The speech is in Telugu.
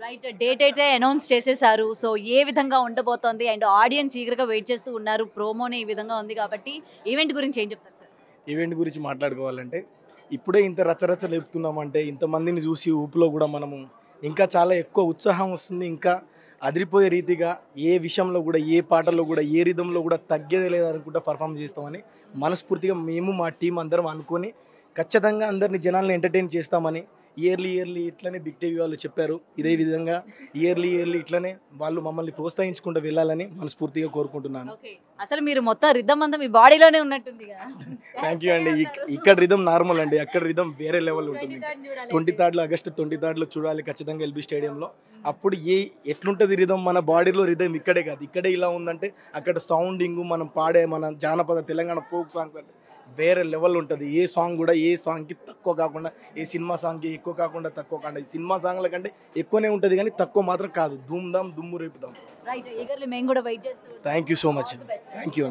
రైట్. డేట్ అయితే అనౌన్స్ చేసేసారు. సో, ఏ విధంగా ఉండబోతోంది? అండ్ ఆడియన్స్ ఈగర్‌గా వెయిట్ చేస్తూ ఉన్నారు. ప్రోమోనే ఈ విధంగా ఉంది కాబట్టి ఈవెంట్ గురించి ఏం చెప్తారు సార్? ఈవెంట్ గురించి మాట్లాడుకోవాలంటే ఇప్పుడే ఇంత రచ్చరచ్చ లేపుతున్నామంటే ఇంతమందిని చూసి ఊపులో కూడా మనము ఇంకా చాలా ఎక్కువ ఉత్సాహం వస్తుంది. ఇంకా అదిరిపోయే రీతిగా ఏ విషయంలో కూడా ఏ పాటల్లో కూడా ఏ రిధంలో కూడా తగ్గేదే లేదనుకుంటా పర్ఫామ్ చేస్తామని మనస్ఫూర్తిగా మేము మా టీం అందరం అనుకొని ఖచ్చితంగా అందరిని జనాల్ని ఎంటర్టైన్ చేస్తామని ఇయర్లీ ఇట్లనే బిగ్ టీవీ వాళ్ళు చెప్పారు. ఇదే విధంగా ఇయర్లీ ఇట్లనే వాళ్ళు మమ్మల్ని ప్రోత్సహించుకుంటూ వెళ్ళాలని మనస్ఫూర్తిగా కోరుకుంటున్నాను. ఓకే. అసలు మీరు మొత్తం రిథమ్ అంతా మీ బాడీలోనే ఉన్నట్టుందిగా. థ్యాంక్ యూ అండి. ఇక్కడ రిధమ్ నార్మల్ అండి, అక్కడ రిధమ్ వేరే లెవెల్ ఉంటుంది. 23rd చూడాలి అయితే. 23 ఆగస్టు 23 చూడాలి ఖచ్చితంగా ఎల్బీ స్టేడియంలో. అప్పుడు ఎట్లుంటుంది రిధమ్, మన బాడీలో రిధమ్ ఇక్కడే కాదు, ఇక్కడే ఇలా ఉందంటే అక్కడ సౌండింగ్, మనం పాడే మన జానపద తెలంగాణ ఫోక్ సాంగ్స్ అంటే వేరే లెవెల్ ఉంటుంది. ఏ సాంగ్ కూడా ఏ సాంగ్కి తక్కువ కాకుండా, ఏ సినిమా సాంగ్కి ఎక్కువ కాకుండా తక్కువ కాకుండా, ఈ సినిమా సాంగ్ల కంటే ఎక్కువనే ఉంటుంది కానీ తక్కువ మాత్రం కాదు. ధూమ్ ధామ్ దుమ్ము రేపుదాం. రైట్. ఈగర్‌లీ మేము కూడా వెయిట్ చేస్తూ ఉన్నాం. Thank you so all much. The best. Thank you.